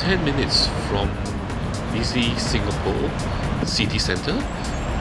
10 minutes from busy Singapore city centre,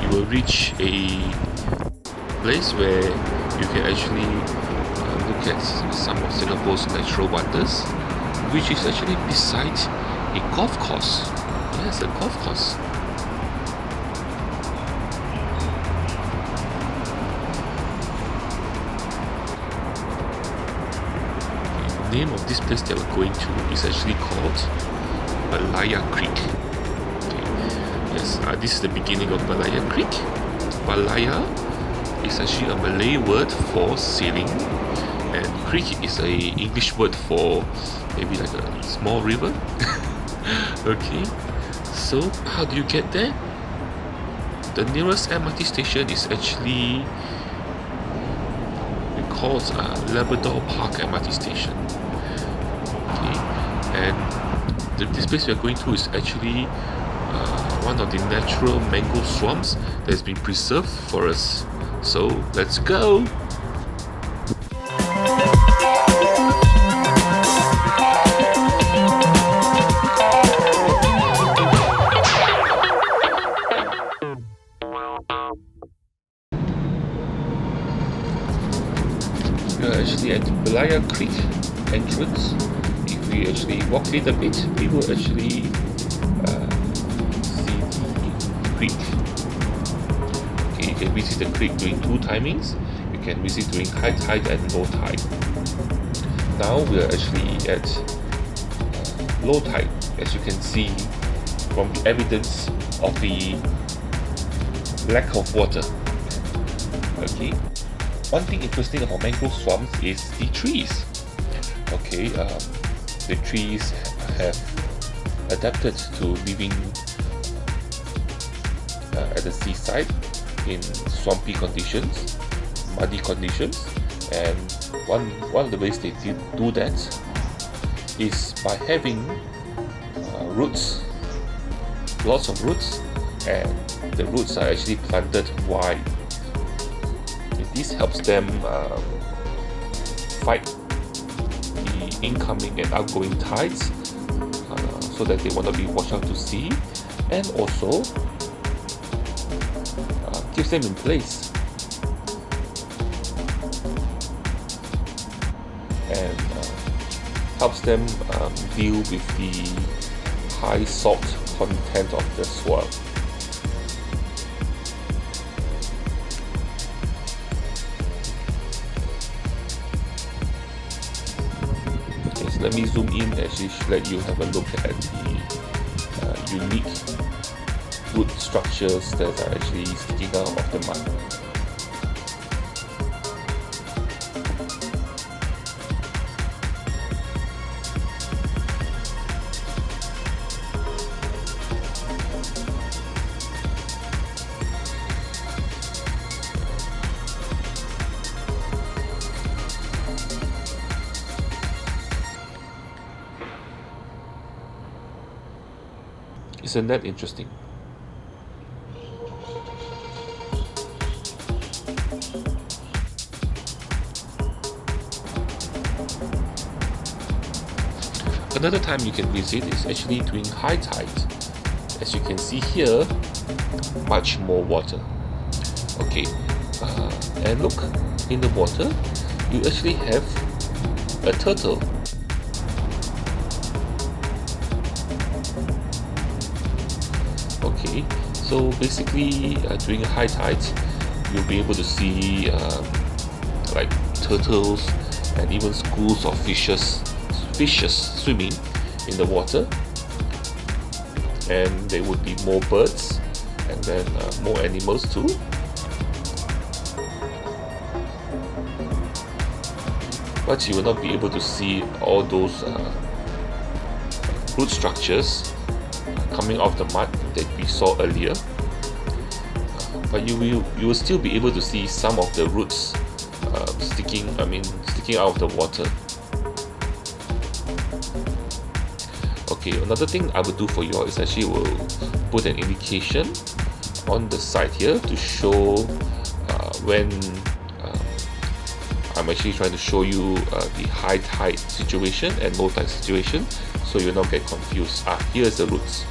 you will reach a place where you can actually look at some of Singapore's natural wonders, which is actually beside a golf course. Yes, a golf course. The name of this place that we're going to is actually called Berlayar Creek. Okay. Yes, this is the beginning of Berlayar Creek. Berlayar is actually a Malay word for sailing, and creek is a English word for maybe like a small river. Okay, so how do you get there? The nearest MRT station is actually called Labrador Park MRT station. Okay, and this place we are going to is actually one of the natural mangrove swamps that has been preserved for us. So let's go! We are actually at Berlayar Creek entrance. If we actually walk a little bit, we will actually see the creek. Okay, you can visit the creek during two timings. You can visit during high tide and low tide. Now we are actually at low tide, as you can see from the evidence of the lack of water. Okay. One thing interesting about mangrove swamps is the trees. Okay, the trees have adapted to living at the seaside in swampy conditions, muddy conditions, and one of the ways they do that is by having roots, lots of roots, and the roots are actually planted wide. This helps them fight the incoming and outgoing tides, so that they will not be washed out to sea, and also keeps them in place and helps them deal with the high salt content of the soil. Let me zoom in and let you have a look at the unique root structures that are actually sticking out of the mud. Isn't that interesting? Another time you can visit is actually during high tide. As you can see here, much more water. Okay, and look, in the water, you actually have a turtle. Okay, so basically during high tides, you'll be able to see like turtles and even schools of fishes swimming in the water, and there would be more birds and then more animals too. But you will not be able to see all those root structures coming off the mud that we saw earlier, but you will still be able to see some of the roots sticking out of the water. Okay, another thing I will do for you all is actually will put an indication on the side here to show when I'm actually trying to show you the high tide situation and low tide situation, so you'll not get confused. Here's the roots.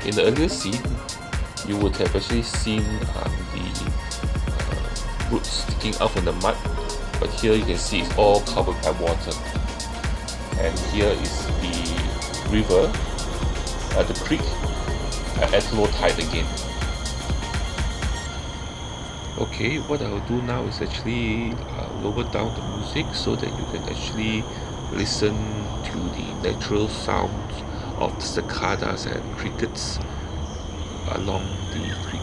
In the earlier scene, you would have actually seen the roots sticking out from the mud, but here you can see it's all covered by water. And here is the river, the creek, at low tide again. Okay, what I'll do now is actually lower down the music so that you can actually listen to the natural sounds of the cicadas and crickets along the creek.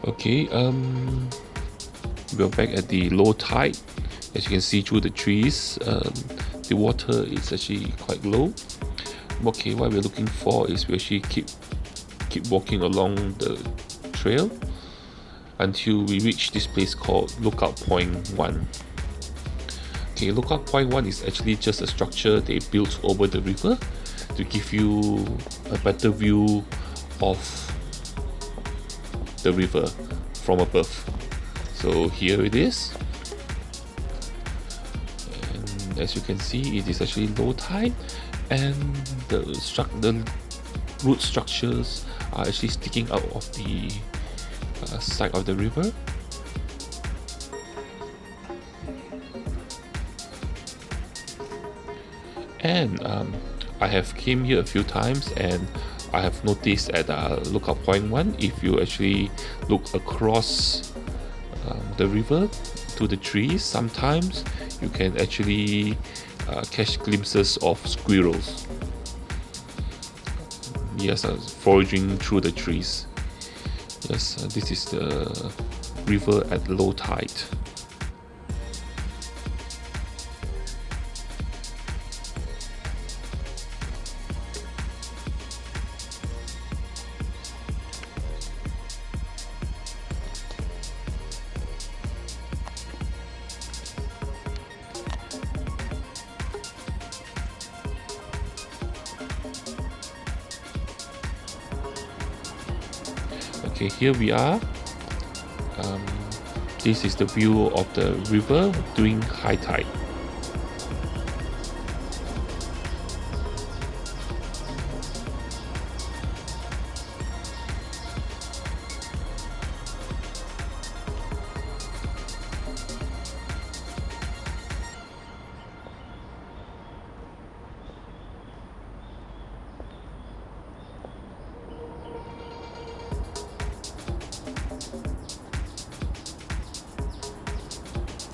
Okay, we're back at the low tide. As you can see through the trees, the water is actually quite low. Okay, what we're looking for is we actually keep walking along the trail until we reach this place called Lookout Point 1. Okay, Lookout Point 1 is actually just a structure they built over the river to give you a better view of the river from above. So here it is, and as you can see, it is actually low tide, and the root structures are actually sticking out of the side of the river. And I have came here a few times, and I have noticed at Lookout Point 1, if you actually look across the river to the trees, sometimes you can actually catch glimpses of squirrels. Yes, foraging through the trees. Yes, this is the river at low tide. Okay, here we are. This is the view of the river during high tide.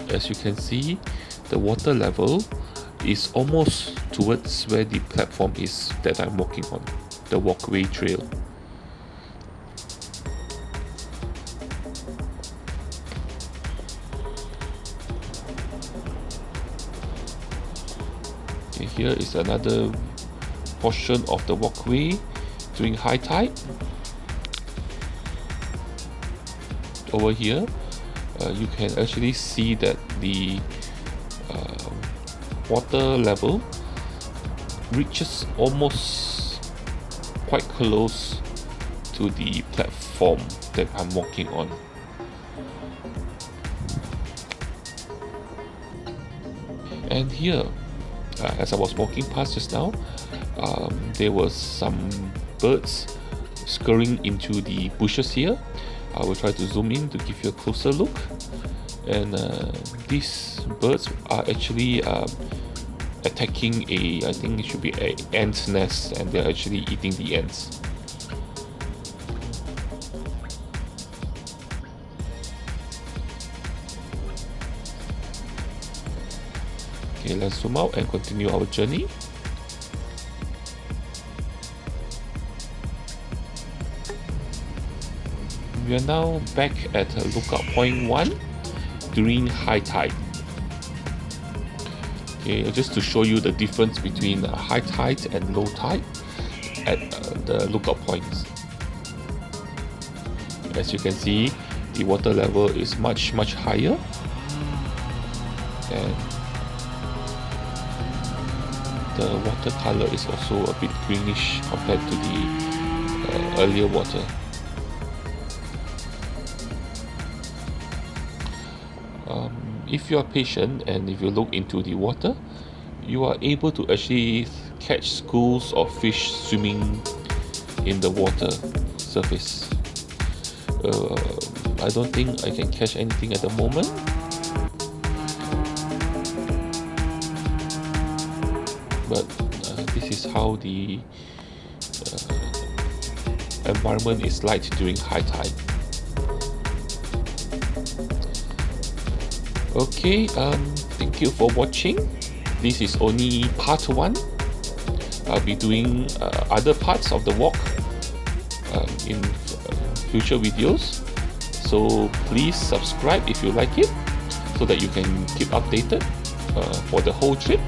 As you can see, the water level is almost towards where the platform is that I'm walking on, the walkway trail. Okay, here is another portion of the walkway during high tide. Over here, you can actually see that the water level reaches almost quite close to the platform that I'm walking on. And here, as I was walking past just now, there was some birds scurrying into the bushes here. I will try to zoom in to give you a closer look. And these birds are actually attacking I think it should be an ant nest, and they're actually eating the ants. Okay, let's zoom out and continue our journey. We are now back at lookout point 1 during high tide. Okay, just to show you the difference between high tide and low tide at the lookout points. As you can see, the water level is much higher, and the water color is also a bit greenish compared to the earlier water. If you are patient and if you look into the water, you are able to actually catch schools of fish swimming in the water surface. I don't think I can catch anything at the moment, but this is how the environment is like during high tide. Okay, thank you for watching. This is only part 1. I'll be doing other parts of the walk in future videos. So please subscribe if you like it, so that you can keep updated for the whole trip.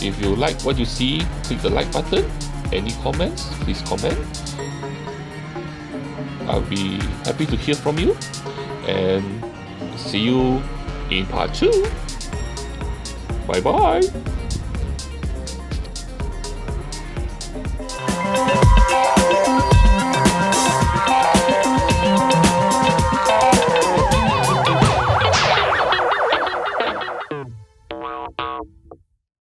If you like what you see, click the like button. Any comments, please comment. I'll be happy to hear from you, and see you in part 2. Bye bye.